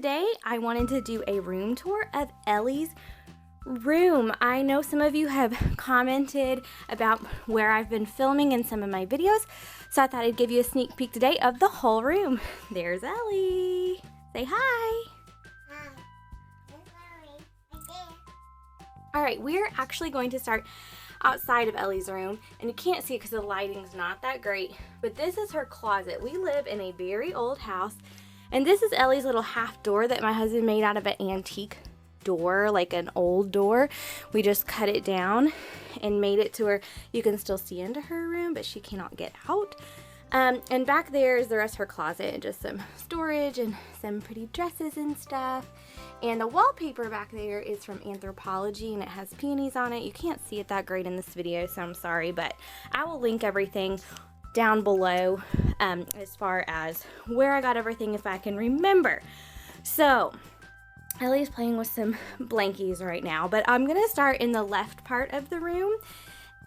today I wanted to do a room tour of Ellie's room. I know some of you have commented about where I've been filming in some of my videos, so I thought I'd give you a sneak peek today of the whole room. There's Ellie. Say hi. Hi. There's Ellie. Right there. Alright, we're actually going to start outside of Ellie's room, and you can't see it because the lighting's not that great, but this is her closet. We live in a very old house, and this is Ellie's little half door that my husband made out of an antique door, like an old door. We just cut it down and made it to where you can still see into her room, but she cannot get out. And back there is the rest of her closet, and just some storage and some pretty dresses and stuff. And the wallpaper back there is from Anthropologie, and it has peonies on it. You can't see it that great in this video, so I'm sorry, but I will link everything down below as far as where I got everything if I can remember. So Ellie's playing with some blankies right now, but I'm gonna start in the left part of the room.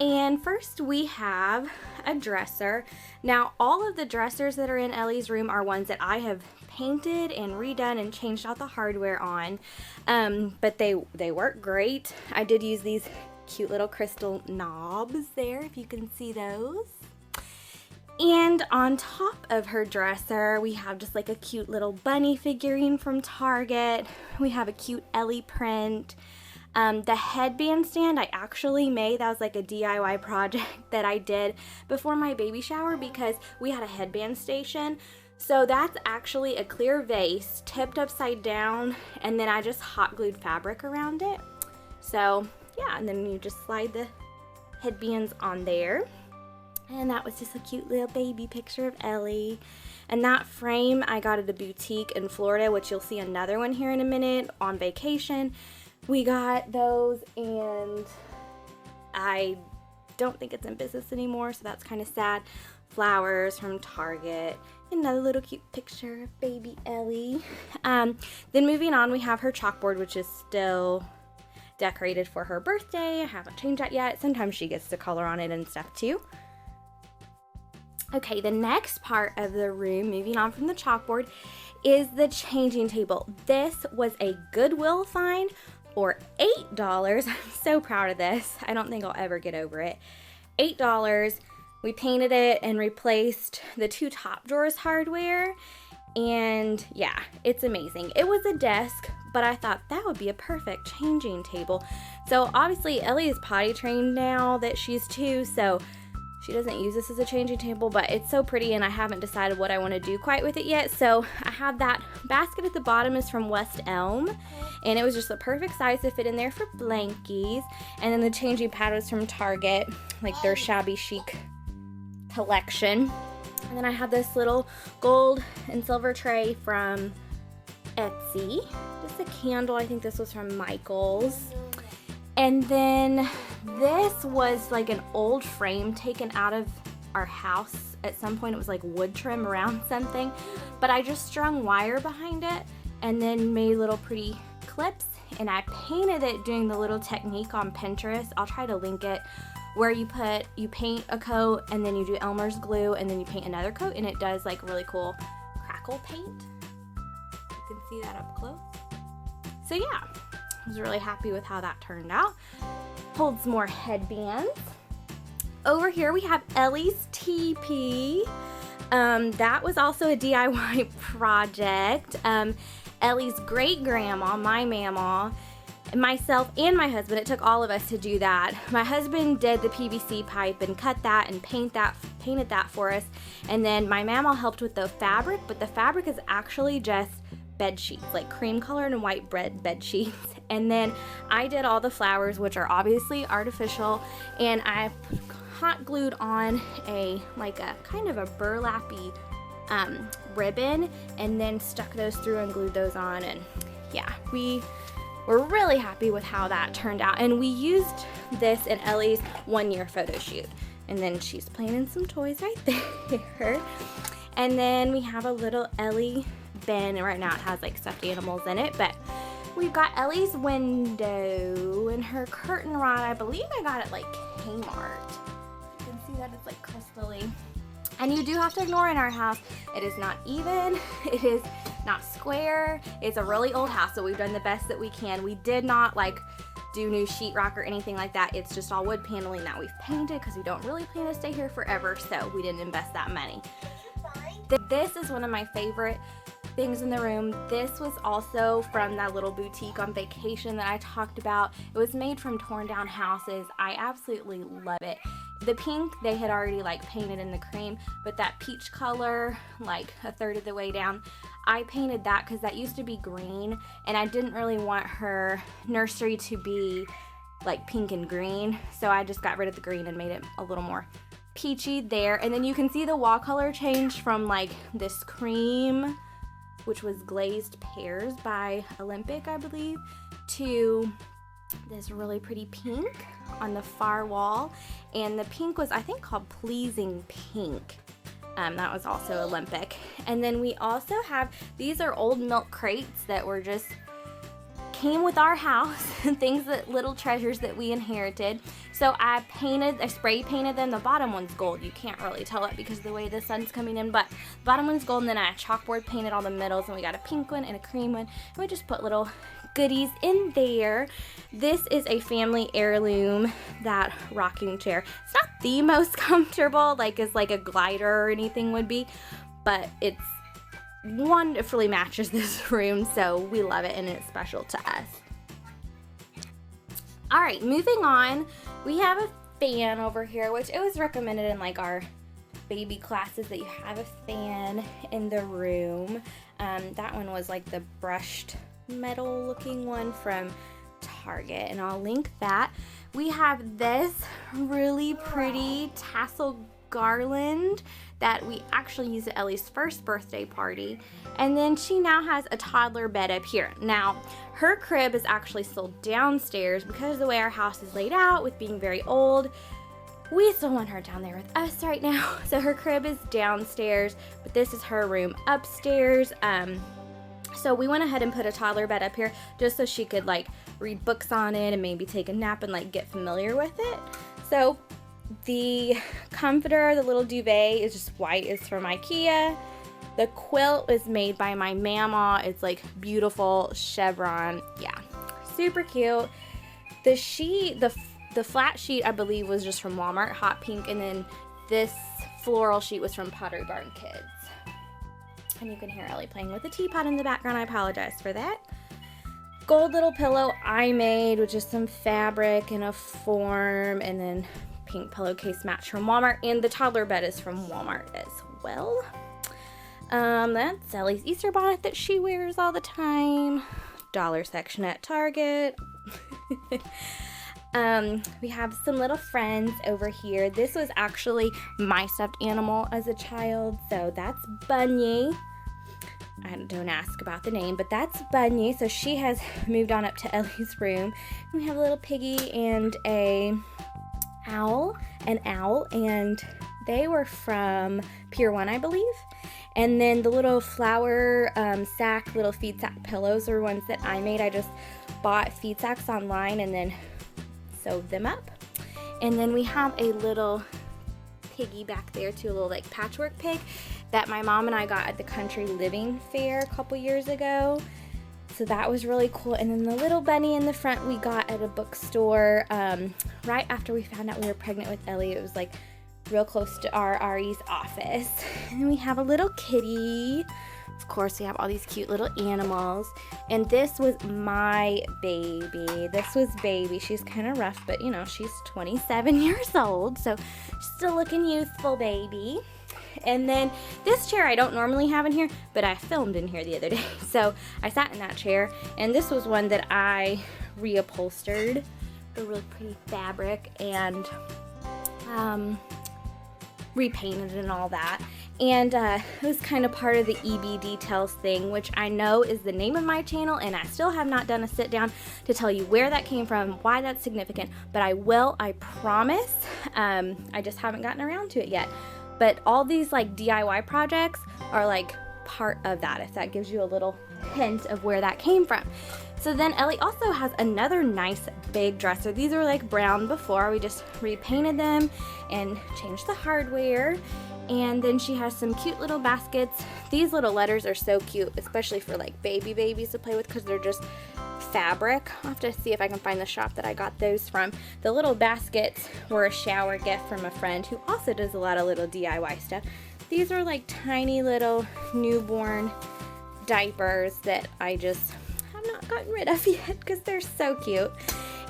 And first we have a dresser. Now all of the dressers that are in Ellie's room are ones that I have painted and redone and changed out the hardware on, but they work great. I did use these cute little crystal knobs there, if you can see those. And on top of her dresser, we have just like a cute little bunny figurine from Target. We have a cute Ellie print. The headband stand I actually made. That was like a DIY project that I did before my baby shower because we had a headband station. So that's actually a clear vase tipped upside down, and then I just hot glued fabric around it. So yeah, and then you just slide the headbands on there. And that was just a cute little baby picture of Ellie. And that frame I got at a boutique in Florida, which you'll see another one here in a minute on vacation. We got those, and I don't think it's in business anymore, so that's kind of sad. Flowers from Target. Another little cute picture of baby Ellie. Then moving on, we have her chalkboard, which is still decorated for her birthday. I haven't changed that yet. Sometimes she gets to color on it and stuff too. Okay, the next part of the room, moving on from the chalkboard, is the changing table. This was a Goodwill find for $8. I'm so proud of this. I don't think I'll ever get over it. $8. We painted it and replaced the two top drawers hardware, and yeah, it's amazing. It was a desk, but I thought that would be a perfect changing table. So obviously Ellie is potty trained now that she's 2, so she doesn't use this as a changing table, but it's so pretty, and I haven't decided what I want to do quite with it yet. So I have that basket at the bottom is from West Elm, and it was just the perfect size to fit in there for blankies. And then the changing pad was from Target, like their shabby chic collection. And then I have this little gold and silver tray from Etsy. Just a candle, I think this was from Michael's. And then this was like an old frame taken out of our house. At some point it was like wood trim around something, but I just strung wire behind it and then made little pretty clips, and I painted it doing the little technique on Pinterest. I'll try to link it, where you paint a coat and then you do Elmer's glue and then you paint another coat, and it does like really cool crackle paint. You can see that up close. So yeah, I was really happy with how that turned out. Holds more headbands. Over here we have Ellie's teepee. That was also a DIY project. Ellie's great grandma, my mama, myself and my husband, it took all of us to do that. My husband did the PVC pipe and cut that and painted that for us. And then my mama helped with the fabric, but the fabric is actually just bed sheets, like cream colored and white bread bed sheets. And then I did all the flowers, which are obviously artificial, and I hot glued on a kind of a burlappy ribbon, and then stuck those through and glued those on. And yeah, we were really happy with how that turned out. And we used this in Ellie's 1-year photo shoot. And then she's playing in some toys right there. And then we have a little Ellie bin, and right now it has like stuffed animals in it, but we've got Ellie's window and her curtain rod. I believe I got it like Kmart. You can see that it's like crystally. And you do have to ignore in our house, it is not even. It is not square. It's a really old house, so we've done the best that we can. We did not like do new sheetrock or anything like that. It's just all wood paneling that we've painted because we don't really plan to stay here forever, so we didn't invest that money. This is one of my favorite things in the room. This was also from that little boutique on vacation that I talked about. It was made from torn down houses. I absolutely love it. The pink they had already like painted in the cream, but that peach color, like a third of the way down, I painted that because that used to be green and I didn't really want her nursery to be like pink and green, so I just got rid of the green and made it a little more peachy there. And then you can see the wall color change from like this cream, which was Glazed Pears by Olympic, I believe, to this really pretty pink on the far wall. And the pink was, I think, called Pleasing Pink. That was also Olympic. And then we also have, these are old milk crates that were just came with our house and things that little treasures that we inherited. So I spray painted them. The bottom one's gold. You can't really tell it because of the way the sun's coming in, but the bottom one's gold, and then I chalkboard painted all the middles, and we got a pink one and a cream one, and we just put little goodies in there. This is a family heirloom, that rocking chair. It's not the most comfortable, like as like a glider or anything would be, but it's wonderfully matches this room, so we love it and it's special to us. All right, moving on, we have a fan over here, which it was recommended in like our baby classes that you have a fan in the room. That one was like the brushed metal looking one from Target, and I'll link that. We have this really pretty tassel garland that we actually used at Ellie's first birthday party, and then she now has a toddler bed up here. Now her crib is actually still downstairs because of the way our house is laid out with being very old. We still want her down there with us right now, so her crib is downstairs, but this is her room upstairs. So we went ahead and put a toddler bed up here just so she could like read books on it and maybe take a nap and like get familiar with it. So the comforter, the little duvet, is just white. It's from IKEA. The quilt is made by my mama. It's like beautiful chevron. Yeah, super cute. The sheet, the flat sheet, I believe was just from Walmart, hot pink, and then this floral sheet was from Pottery Barn Kids. And you can hear Ellie playing with the teapot in the background. I apologize for that. Gold little pillow I made with just some fabric and a form, and then pink pillowcase match from Walmart, and the toddler bed is from Walmart as well. That's Ellie's Easter bonnet that she wears all the time. Dollar section at Target. We have some little friends over here. This was actually my stuffed animal as a child, so that's Bunny. I don't ask about the name, but that's Bunny. So she has moved on up to Ellie's room. We have a little piggy and an owl, and they were from Pier 1, I believe. And then the little flower sack, little feed sack pillows are ones that I made. I just bought feed sacks online and then sewed them up. And then we have a little piggy back there too, a little like patchwork pig that my mom and I got at the Country Living Fair a couple years ago. So that was really cool. And then the little bunny in the front we got at a bookstore right after we found out we were pregnant with Ellie. It was like real close to our RE's office. And we have a little kitty. Of course, we have all these cute little animals. And this was my baby. This was baby. She's kind of rough, but you know, she's 27 years old, so she's still looking youthful, baby. And then this chair I don't normally have in here, but I filmed in here the other day. So I sat in that chair, and this was one that I reupholstered, a really pretty fabric, and repainted and all that. And it was kind of part of the EB Details thing, which I know is the name of my channel, and I still have not done a sit down to tell you where that came from, why that's significant, but I will, I promise. I just haven't gotten around to it yet. But all these like DIY projects are like part of that, if that gives you a little hint of where that came from. So then Ellie also has another nice big dresser. These were like brown before. We just repainted them and changed the hardware. And then she has some cute little baskets. These little letters are so cute, especially for like babies to play with because they're just fabric. I'll have to see if I can find the shop that I got those from. The little baskets were a shower gift from a friend who also does a lot of little DIY stuff. These are like tiny little newborn diapers that I just have not gotten rid of yet because they're so cute.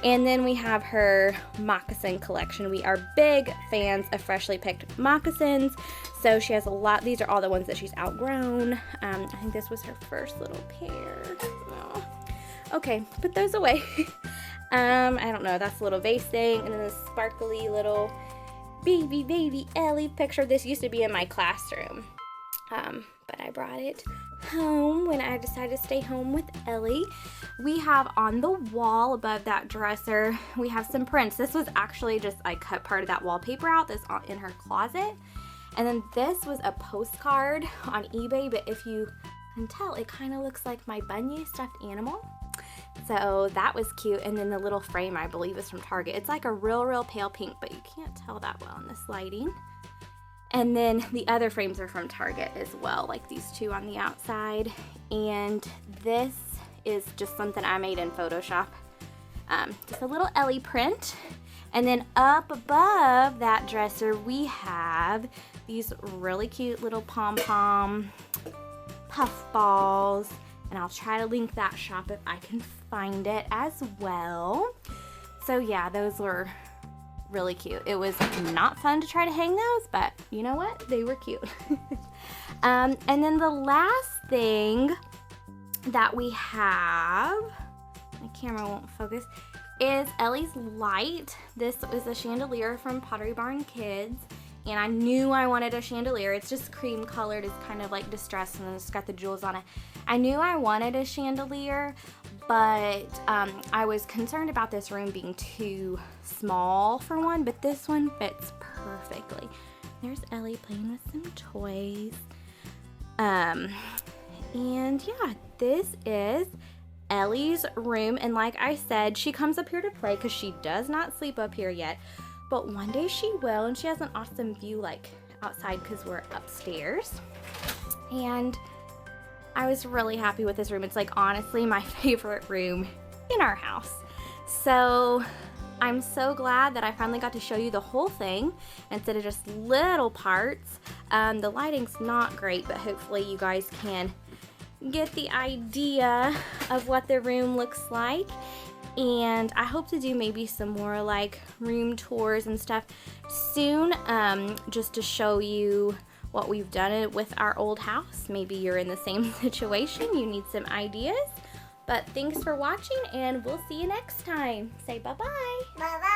And then we have her moccasin collection. We are big fans of freshly picked moccasins. So she has a lot. These are all the ones that she's outgrown. I think this was her first little pair. Oh. Okay, put those away. I don't know. That's a little vase thing. And then this sparkly little baby Ellie picture. This used to be in my classroom. But I brought it home when I decided to stay home with Ellie. We have on the wall above that dresser, we have some prints. This was actually just, I cut part of that wallpaper out that's in her closet. And then this was a postcard on eBay, but if you can tell, it kind of looks like my bunny stuffed animal. So that was cute. And then the little frame, I believe, is from Target. It's like a real pale pink, but you can't tell that well in this lighting. And then the other frames are from Target as well, like these two on the outside. And this is just something I made in Photoshop. Just a little Ellie print. And then up above that dresser, we have these really cute little pom-pom puff balls. And I'll try to link that shop if I can find it as well. So yeah, those were really cute. It was not fun to try to hang those, but you know what? They were cute. And then the last thing that we have, my camera won't focus, is Ellie's light. This is a chandelier from Pottery Barn Kids, and I knew I wanted a chandelier. It's just cream colored. It's kind of like distressed, and it's got the jewels on it. I knew I wanted a chandelier, but I was concerned about this room being too small for one, but this one fits perfectly. There's Ellie playing with some toys. And yeah, this is Ellie's room, and like I said, she comes up here to play because she does not sleep up here yet, but one day she will, and she has an awesome view like outside because we're upstairs. And I was really happy with this room. It's like honestly my favorite room in our house. So I'm so glad that I finally got to show you the whole thing instead of just little parts. The lighting's not great, but hopefully you guys can get the idea of what the room looks like. And I hope to do maybe some more like room tours and stuff soon, just to show you what we've done with our old house. Maybe you're in the same situation, you need some ideas. But thanks for watching, and we'll see you next time. Say bye-bye. Bye-bye.